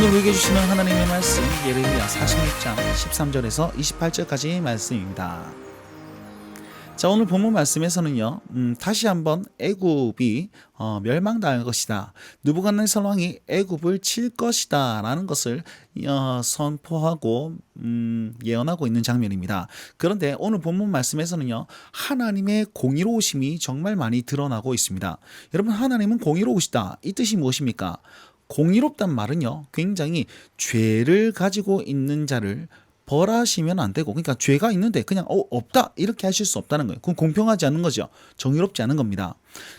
오늘 우리에게 주시는 하나님의 말씀 예레미야 46장 13절에서 28절까지의 말씀입니다. 자, 오늘 본문 말씀에서는요, 다시 한번 애굽이 멸망당할 것이다, 느부갓네살 왕이 애굽을 칠 것이다 라는 것을 선포하고 예언하고 있는 장면입니다. 그런데 오늘 본문 말씀에서는요, 하나님의 공의로우심이 정말 많이 드러나고 있습니다. 여러분, 하나님은 공의로우시다, 이 뜻이 무엇입니까? 공의롭단 말은요, 굉장히 죄를 가지고 있는 자를 벌하시면 안 되고, 그러니까 죄가 있는데 그냥 없다 이렇게 하실 수 없다는 거예요. 그건 공평하지 않은 거죠. 정의롭지 않은 겁니다.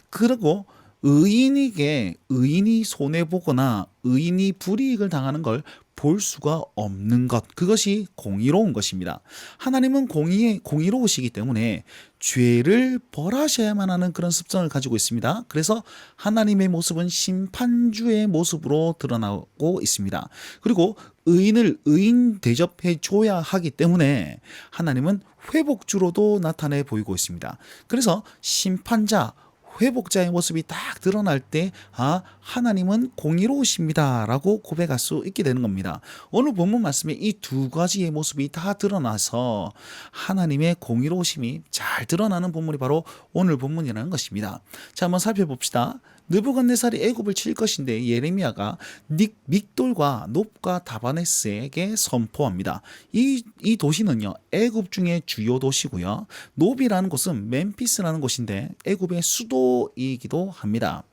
그리고 의인에게 의인이 손해보거나 의인이 불이익을 당하는 걸 볼 수가 없는 것, 그것이 공의로운 것입니다. 하나님은 공의로우시기 때문에 죄를 벌하셔야만 하는 그런 습성을 가지고 있습니다. 그래서 하나님의 모습은 심판주의 모습으로 드러나고 있습니다. 그리고 의인을 의인 대접해 줘야 하기 때문에 하나님은 회복주로도 나타내 보이고 있습니다. 그래서 심판자, 회복자의 모습이 딱 드러날 때, 하나님은 공의로우십니다 라고 고백할 수 있게 되는 겁니다. 오늘 본문 말씀에 이 두 가지의 모습이 다 드러나서 하나님의 공의로우심이 잘 드러나는 본문이 바로 오늘 본문이라는 것입니다. 자, 한번 살펴봅시다. 느부갓네살이 애굽을 칠 것인데 예레미야가 믹돌과 놉과 다바네스에게 선포합니다. 이 도시는요, 애굽 중에 주요 도시고요, 놉이라는 곳은 멤피스라는 곳인데 애굽의 수도이기도 합니다.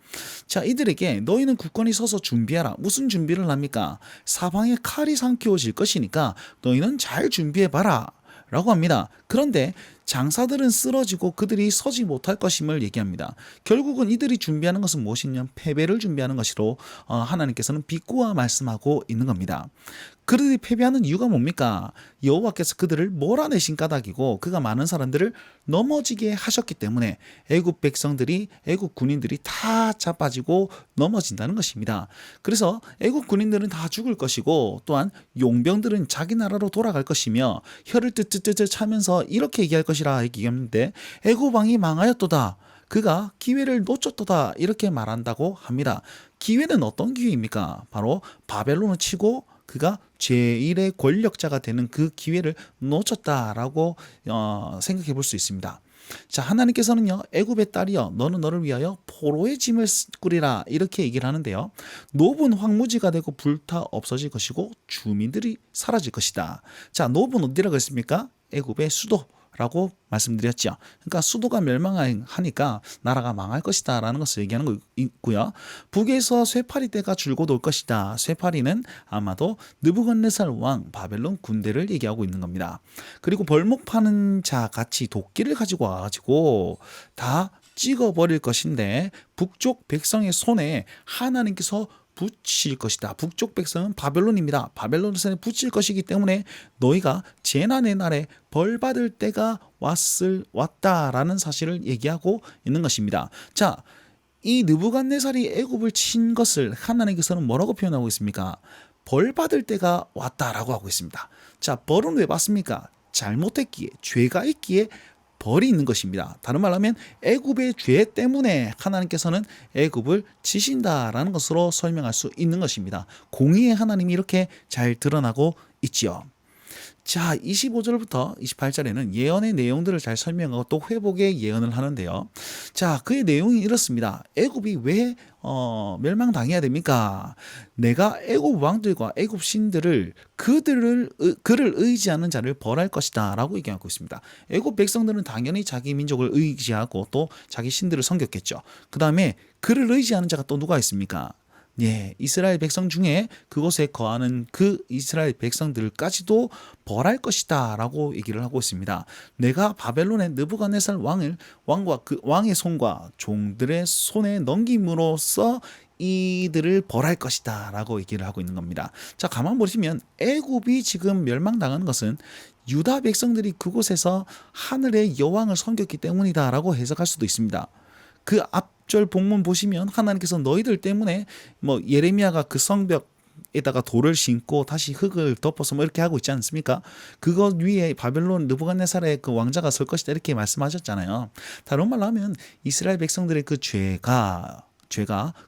자, 이들에게 너희는 굳건히 서서 준비하라. 무슨 준비를 합니까? 사방에 칼이 삼키워질 것이니까 너희는 잘 준비해봐라 라고 합니다. 그런데 장사들은 쓰러지고 그들이 서지 못할 것임을 얘기합니다. 결국은 이들이 준비하는 것은 무엇이냐? 패배를 준비하는 것이로 하나님께서는 비꼬아 말씀하고 있는 겁니다. 그들이 패배하는 이유가 뭡니까? 여호와께서 그들을 몰아내신 까닭이고 그가 많은 사람들을 넘어지게 하셨기 때문에 애굽 백성들이, 애굽 군인들이 다 자빠지고 넘어진다는 것입니다. 그래서 애굽 군인들은 다 죽을 것이고 또한 용병들은 자기 나라로 돌아갈 것이며 혀를 뜨뜨뜨뜨 차면서 이렇게 얘기할 것이라 얘기했는데, 애굽 왕이 망하였도다, 그가 기회를 놓쳤도다 이렇게 말한다고 합니다. 기회는 어떤 기회입니까? 바로 바벨론을 치고 그가 제1의 권력자가 되는 그 기회를 놓쳤다라고 생각해 볼 수 있습니다. 자, 하나님께서는요, 애굽의 딸이여 너는 너를 위하여 포로의 짐을 꾸리라 이렇게 얘기를 하는데요, 놉은 황무지가 되고 불타 없어질 것이고 주민들이 사라질 것이다. 자, 놉은 어디라고 했습니까? 애굽의 수도 라고 말씀드렸죠. 그러니까 수도가 멸망하니까 나라가 망할 것이다 라는 것을 얘기하는 거 있고요. 북에서 쇠파리 때가 줄곧 올 것이다. 쇠파리는 아마도 느부갓네살 왕 바벨론 군대를 얘기하고 있는 겁니다. 그리고 벌목 파는 자 같이 도끼를 가지고 와가지고 다 찍어버릴 것인데 북쪽 백성의 손에 하나님께서 붙일 것이다. 북쪽 백성은 바벨론입니다. 바벨론의 손에 붙일 것이기 때문에 너희가 재난의 날에 벌 받을 때가 왔다라는 사실을 얘기하고 있는 것입니다. 자, 이 느부갓네살이 애굽을 친 것을 하나님께서는 뭐라고 표현하고 있습니까? 벌 받을 때가 왔다라고 하고 있습니다. 자, 벌은 왜 받습니까? 잘못했기에, 죄가 있기에 벌이 있는 것입니다. 다른 말로 하면 애굽의 죄 때문에 하나님께서는 애굽을 치신다라는 것으로 설명할 수 있는 것입니다. 공의의 하나님이 이렇게 잘 드러나고 있지요. 자, 25절부터 28절에는 예언의 내용들을 잘 설명하고 또 회복의 예언을 하는데요. 자, 그의 내용이 이렇습니다. 애굽이 왜 멸망당해야 됩니까? 내가 애굽 왕들과 애굽 신들을 그를 의지하는 자를 벌할 것이다 라고 얘기하고 있습니다. 애굽 백성들은 당연히 자기 민족을 의지하고 또 자기 신들을 섬겼겠죠. 그 다음에 그를 의지하는 자가 또 누가 있습니까? 예, 이스라엘 백성 중에 그곳에 거하는 그 이스라엘 백성들까지도 벌할 것이다 라고 얘기를 하고 있습니다. 내가 바벨론의 느부갓네살 왕과 그 왕의 손과 종들의 손에 넘김으로써 이들을 벌할 것이다 라고 얘기를 하고 있는 겁니다. 자, 가만 보시면 애굽이 지금 멸망당하는 것은 유다 백성들이 그곳에서 하늘의 여왕을 섬겼기 때문이다 라고 해석할 수도 있습니다. 그 앞절 본문 보시면 하나님께서 너희들 때문에 예레미야가 그 성벽에다가 돌을 심고 다시 흙을 덮어서 이렇게 하고 있지 않습니까? 그것 위에 바벨론 느부갓네살의 그 왕자가 설 것이다 이렇게 말씀하셨잖아요. 다른 말로 하면 이스라엘 백성들의 그 죄가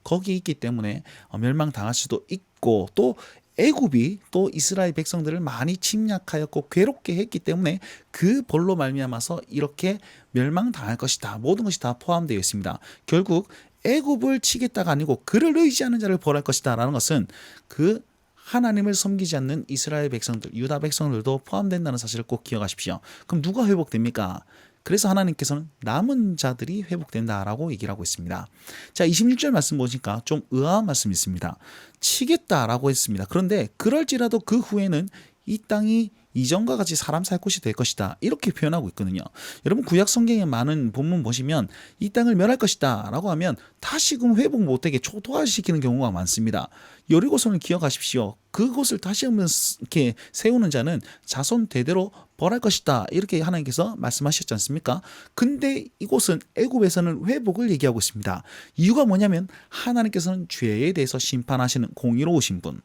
거기 있기 때문에 멸망당할 수도 있고, 또 애굽이 또 이스라엘 백성들을 많이 침략하였고 괴롭게 했기 때문에 그 벌로 말미암아서 이렇게 멸망당할 것이다. 모든 것이 다 포함되어 있습니다. 결국 애굽을 치겠다가 아니고 그를 의지하는 자를 벌할 것이다 라는 것은 그 하나님을 섬기지 않는 이스라엘 백성들, 유다 백성들도 포함된다는 사실을 꼭 기억하십시오. 그럼 누가 회복됩니까? 그래서 하나님께서는 남은 자들이 회복된다라고 얘기를 하고 있습니다. 자, 26절 말씀 보니까 좀 의아한 말씀이 있습니다. 치겠다라고 했습니다. 그런데 그럴지라도 그 후에는 이 땅이 이전과 같이 사람 살 곳이 될 것이다. 이렇게 표현하고 있거든요. 여러분 구약 성경의 많은 본문 보시면 이 땅을 멸할 것이다 라고 하면 다시금 회복 못되게 초토화시키는 경우가 많습니다. 여리고성을 기억하십시오. 그곳을 다시 한번 이렇게 세우는 자는 자손 대대로 벌할 것이다. 이렇게 하나님께서 말씀하셨지 않습니까? 근데 이곳은 애굽에서는 회복을 얘기하고 있습니다. 이유가 뭐냐면 하나님께서는 죄에 대해서 심판하시는 공의로우신 분.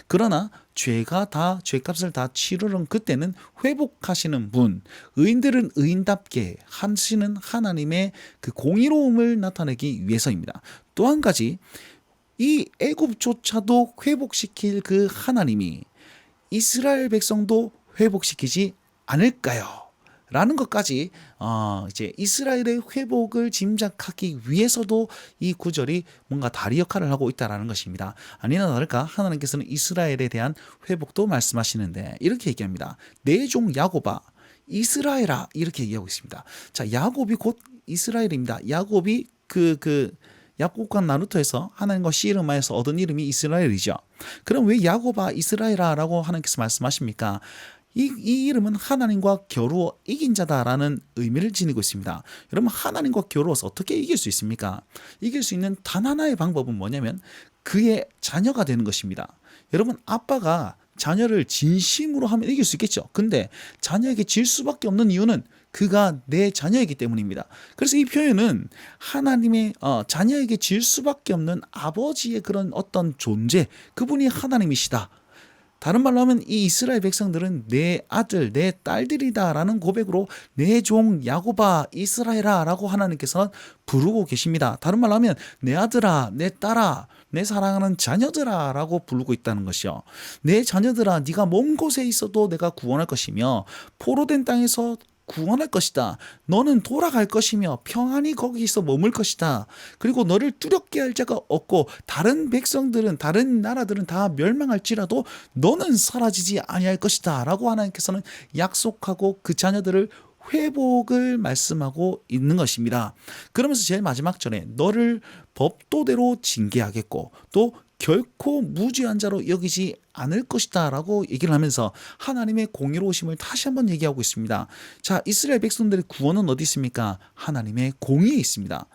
그러나 죄값을 다 치르는 그때는 회복하시는 분, 의인들은 의인답게 하시는 하나님의 그 공의로움을 나타내기 위해서입니다. 또 한 가지, 이 애굽조차도 회복시킬 그 하나님이 이스라엘 백성도 회복시키지 않을까요? 라는 것까지 이제 이스라엘의 회복을 짐작하기 위해서도 이 구절이 뭔가 다리 역할을 하고 있다는 것입니다. 아니나 다를까 하나님께서는 이스라엘에 대한 회복도 말씀하시는데 이렇게 얘기합니다. 내 종 야곱아 이스라엘아 이렇게 얘기하고 있습니다. 자, 야곱이 곧 이스라엘입니다. 야곱이 야곱과 나루토에서 하나님과 씨름하여서 얻은 이름이 이스라엘이죠. 그럼 왜 야곱아 이스라엘아라고 하나님께서 말씀하십니까? 이 이름은 하나님과 겨루어 이긴 자다라는 의미를 지니고 있습니다. 여러분 하나님과 겨루어서 어떻게 이길 수 있습니까? 이길 수 있는 단 하나의 방법은 뭐냐면 그의 자녀가 되는 것입니다. 여러분 아빠가 자녀를 진심으로 하면 이길 수 있겠죠. 근데 자녀에게 질 수밖에 없는 이유는 그가 내 자녀이기 때문입니다. 그래서 이 표현은 하나님의 자녀에게 질 수밖에 없는 아버지의 그런 어떤 존재, 그분이 하나님이시다. 다른 말로 하면 이 이스라엘 백성들은 내 아들, 내 딸들이다라는 고백으로 내 종 야곱아 이스라엘아 라고 하나님께서 부르고 계십니다. 다른 말로 하면 내 아들아, 내 딸아, 내 사랑하는 자녀들아 라고 부르고 있다는 것이요. 내 자녀들아, 네가 먼 곳에 있어도 내가 구원할 것이며 포로된 땅에서 구원할 것이다. 너는 돌아갈 것이며 평안히 거기서 머물 것이다. 그리고 너를 두렵게 할 자가 없고 다른 백성들은 다른 나라들은 다 멸망할지라도 너는 사라지지 아니할 것이다 라고 하나님께서는 약속하고 그 자녀들을 회복을 말씀하고 있는 것입니다. 그러면서 제일 마지막 절에 너를 법도대로 징계하겠고 또 결코 무죄한 자로 여기지 않을 것이다 라고 얘기를 하면서 하나님의 공의로우심을 다시 한번 얘기하고 있습니다. 자, 이스라엘 백성들의 구원은 어디 있습니까? 하나님의 공의에 있습니다.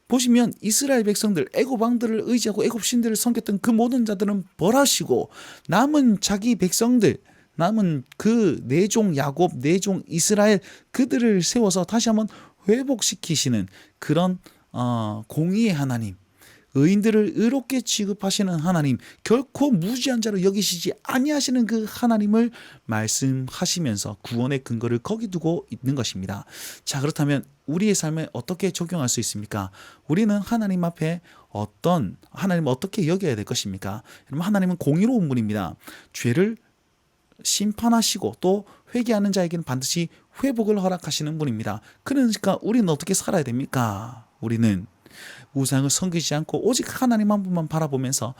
보시면 이스라엘 백성들 애굽 왕들을 의지하고 애굽 신들을 섬겼던 그 모든 자들은 벌하시고 남은 자기 백성들, 남은 그 내 종 야곱, 내 종 이스라엘 그들을 세워서 다시 한번 회복시키시는 그런 공의의 하나님, 의인들을 의롭게 취급하시는 하나님, 결코 무지한 자로 여기시지 아니하시는 그 하나님을 말씀하시면서 구원의 근거를 거기 두고 있는 것입니다. 자, 그렇다면 우리의 삶에 어떻게 적용할 수 있습니까? 우리는 하나님 앞에 하나님을 어떻게 여겨야 될 것입니까? 여러분, 하나님은 공의로운 분입니다. 죄를 심판하시고 또 회개하는 자에게는 반드시 회복을 허락하시는 분입니다. 그러니까 우리는 어떻게 살아야 됩니까? 우리는 우상을 섬기지 않고 오직 하나님 한 분만 바라보면서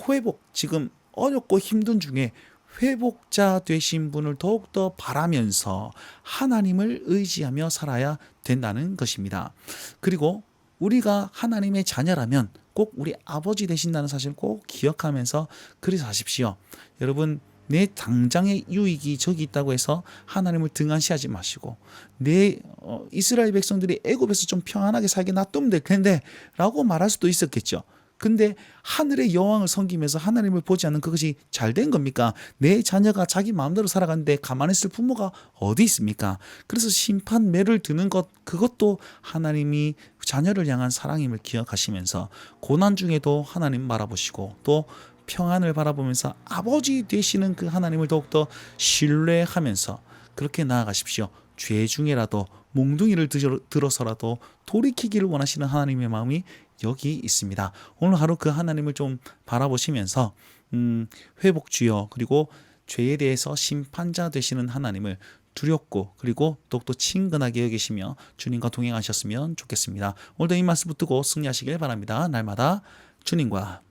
회복, 지금 어렵고 힘든 중에 회복자 되신 분을 더욱더 바라면서 하나님을 의지하며 살아야 된다는 것입니다. 그리고 우리가 하나님의 자녀라면 꼭 우리 아버지 되신다는 사실을 꼭 기억하면서 그리서 하십시오. 여러분, 내 당장의 유익이 저기 있다고 해서 하나님을 등한시하지 마시고 내 이스라엘 백성들이 애굽에서 좀 평안하게 살게 놔두면 될 텐데 라고 말할 수도 있었겠죠. 근데 하늘의 여왕을 섬기면서 하나님을 보지 않는 그것이 잘된 겁니까? 내 자녀가 자기 마음대로 살아가는데 가만히 있을 부모가 어디 있습니까? 그래서 심판매를 드는 것, 그것도 하나님이 자녀를 향한 사랑임을 기억하시면서 고난 중에도 하나님 바라보시고 또 평안을 바라보면서 아버지 되시는 그 하나님을 더욱더 신뢰하면서 그렇게 나아가십시오. 죄 중에라도 몽둥이를 들어서라도 돌이키기를 원하시는 하나님의 마음이 여기 있습니다. 오늘 하루 그 하나님을 좀 바라보시면서 회복주여 그리고 죄에 대해서 심판자 되시는 하나님을 두렵고 그리고 더욱더 친근하게 여기시며 주님과 동행하셨으면 좋겠습니다. 오늘도 이 말씀 붙들고 승리하시길 바랍니다. 날마다 주님과